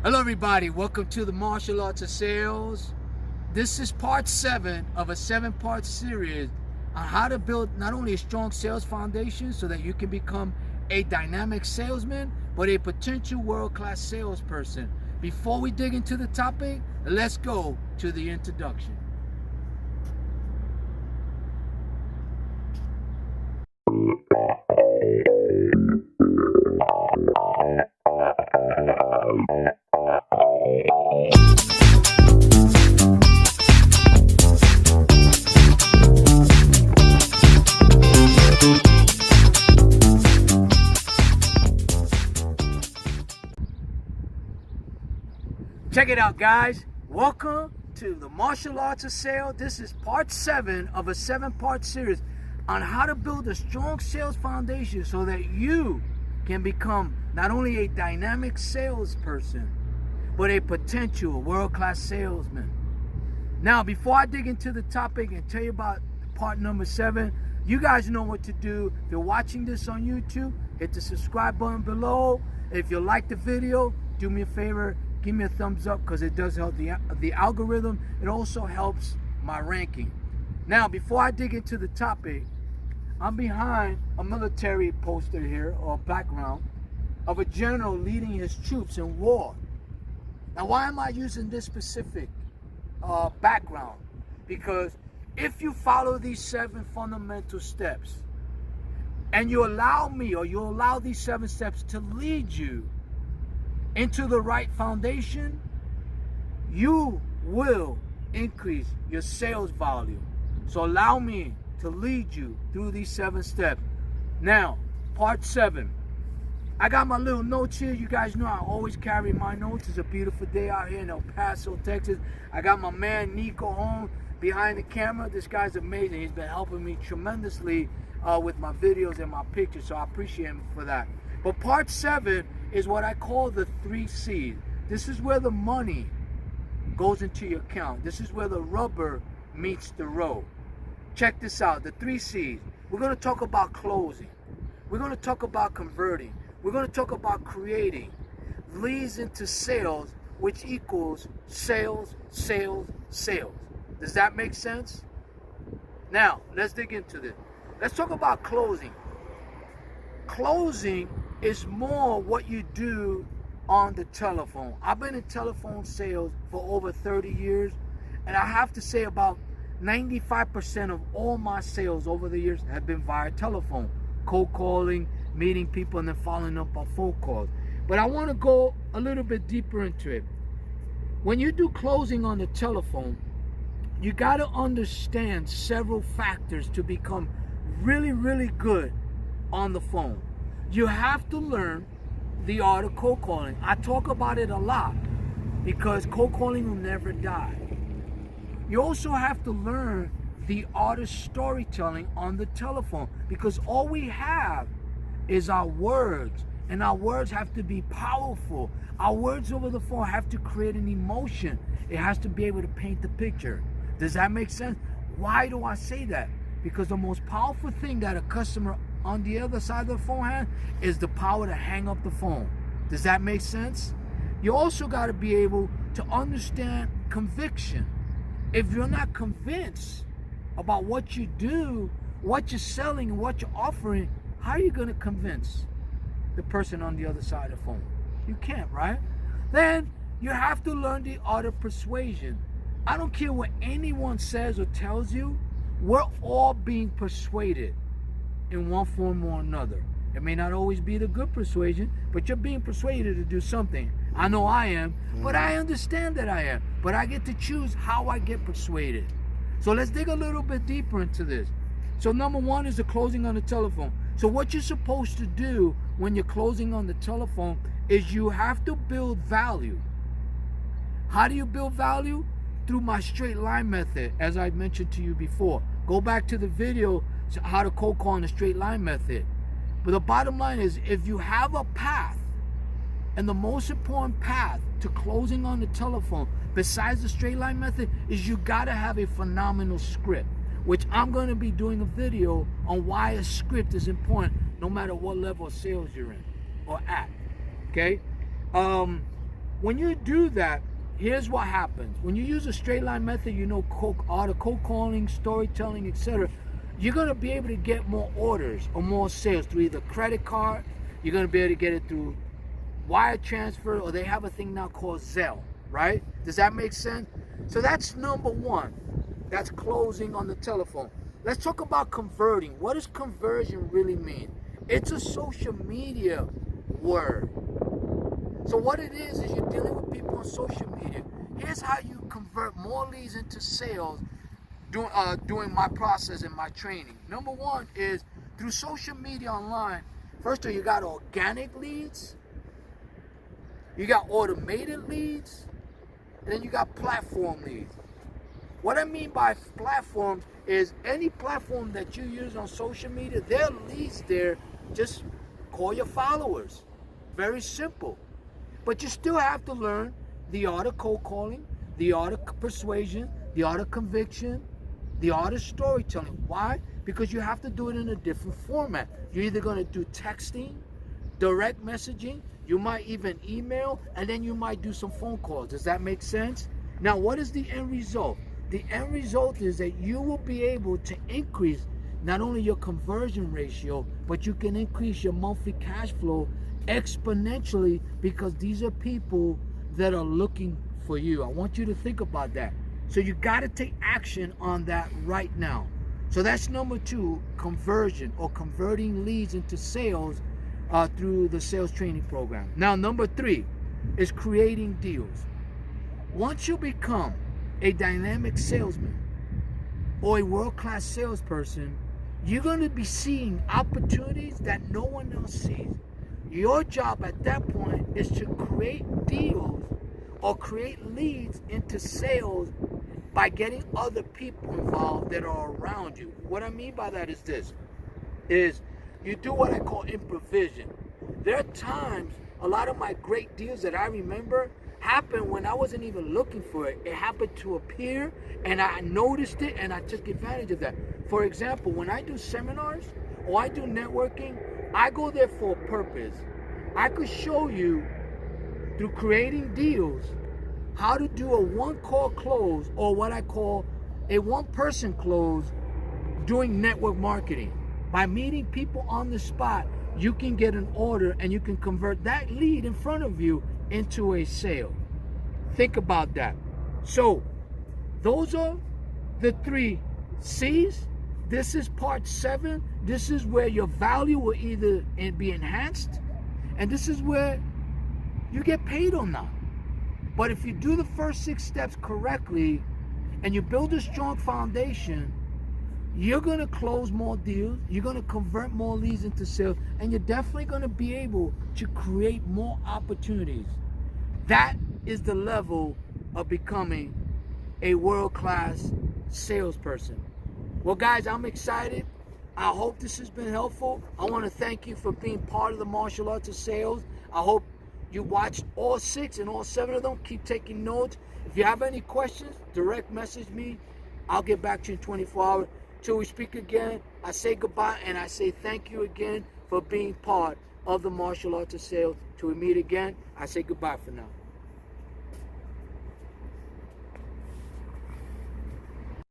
Hello everybody, welcome to the Martial Arts of Sales. This is part 7 of a 7-part series on how to build not only a strong sales foundation so that you can become a dynamic salesman, but a potential world-class salesperson. Before we dig into the topic, let's go to the introduction. Check it out, guys. Welcome to the Martial Arts of Sales. This is part 7 of a 7-part series on how to build a strong sales foundation so that you can become not only a dynamic salesperson, but a potential world-class salesman. Now, before I dig into the topic and tell you about part number 7, you guys know what to do. If you're watching this on YouTube, hit the subscribe button below. If you like the video, do me a favor, give me a thumbs up, because it does help the algorithm. It also helps my ranking. Now, before I dig into the topic, I'm behind a military poster here, or background, of a general leading his troops in war. Now, why am I using this specific background? Because if you follow these 7 fundamental steps, and you allow me, or you allow these 7 steps to lead you into the right foundation, you will increase your sales volume. So allow me to lead you through these 7 steps. Now, part 7. I got my little notes here. You guys know I always carry my notes. It's a beautiful day out here in El Paso, Texas. I got my man Nico home behind the camera. This guy's amazing. He's been helping me tremendously with my videos and my pictures, so I appreciate him for that. But part 7 is what I call the 3C's. This is where the money goes into your account. This is where the rubber meets the road. Check this out, the 3C's. We're going to talk about closing. We're going to talk about converting. We're going to talk about creating leads into sales, which equals sales, sales, sales. Does that make sense? Now, let's dig into this. Let's talk about closing. Closing is more what you do on the telephone. I've been in telephone sales for over 30 years, and I have to say about 95% of all my sales over the years have been via telephone, cold calling, meeting people, and then following up on phone calls. But I want to go a little bit deeper into it. When you do closing on the telephone, you got to understand several factors to become really, really good on the phone. You have to learn the art of cold calling. I talk about it a lot because cold calling will never die. You also have to learn the art of storytelling on the telephone, because all we have is our words, and our words have to be powerful. Our words over the phone have to create an emotion. It has to be able to paint the picture. Does that make sense? Why do I say that? Because the most powerful thing that a customer on the other side of the phone has is the power to hang up the phone. Does that make sense? You also got to be able to understand conviction. If you're not convinced about what you do, what you're selling, and what you're offering, how are you going to convince the person on the other side of the phone? You can't, right? Then you have to learn the art of persuasion. I don't care what anyone says or tells you, we're all being persuaded in one form or another. It may not always be the good persuasion, but you're being persuaded to do something. I know I am, but I understand that I am. But I get to choose how I get persuaded. So let's dig a little bit deeper into this. So number 1 is the closing on the telephone. So what you're supposed to do when you're closing on the telephone is you have to build value. How do you build value? Through my straight line method, as I mentioned to you before. Go back to the video, how to cold call in the straight line method. But the bottom line is, if you have a path, and the most important path to closing on the telephone, besides the straight line method, is you gotta have a phenomenal script, which I'm gonna be doing a video on why a script is important no matter what level of sales you're in or at, okay? when you do that, here's what happens. When you use a straight line method, you know, cold calling, storytelling, etc., you're going to be able to get more orders or more sales through either credit card. You're going to be able to get it through wire transfer, or they have a thing now called Zelle, right? Does that make sense? So that's number one. That's closing on the telephone. Let's talk about converting. What does conversion really mean? It's a social media word. So what it is you're dealing with people on social media. Here's how you convert more leads into sales doing my process and my training. Number one is through social media online. First of all, you got organic leads, you got automated leads, and then you got platform leads. What I mean by platforms is any platform that you use on social media, there are leads there. Just call your followers. Very simple. But you still have to learn the art of cold calling, the art of persuasion, the art of conviction, the art of storytelling. Why? Because you have to do it in a different format. You're either going to do texting, direct messaging, you might even email, and then you might do some phone calls. Does that make sense? Now, what is the end result? The end result is that you will be able to increase not only your conversion ratio, but you can increase your monthly cash flow exponentially, because these are people that are looking for you. I want you to think about that. So you got to take action on that right now. So that's number two, conversion, or converting leads into sales through the sales training program. Now, number three is creating deals. Once you become a dynamic salesman or a world-class salesperson, you're going to be seeing opportunities that no one else sees. Your job at that point is to create deals or create leads into sales by getting other people involved that are around you. What I mean by that is this, is you do what I call improvision. There are times, a lot of my great deals that I remember happened when I wasn't even looking for it. It happened to appear, and I noticed it, and I took advantage of that. For example, when I do seminars or I do networking, I go there for a purpose. I could show you through creating deals how to do a one-call close, or what I call a one-person close, doing network marketing. By meeting people on the spot, you can get an order and you can convert that lead in front of you into a sale. Think about that. So those are the 3 C's. This is part 7. This is where your value will either be enhanced, and this is where you get paid or not. But if you do the first 6 steps correctly and you build a strong foundation, you're going to close more deals, you're going to convert more leads into sales, and you're definitely going to be able to create more opportunities. That is the level of becoming a world-class salesperson. Well, guys, I'm excited. I hope this has been helpful. I want to thank you for being part of the martial arts of sales. I hope you watched all 6 and all 7 of them. Keep taking notes. If you have any questions, direct message me. I'll get back to you in 24 hours. Till we speak again, I say goodbye, and I say thank you again for being part of the martial arts of sales. Till we meet again, I say goodbye for now.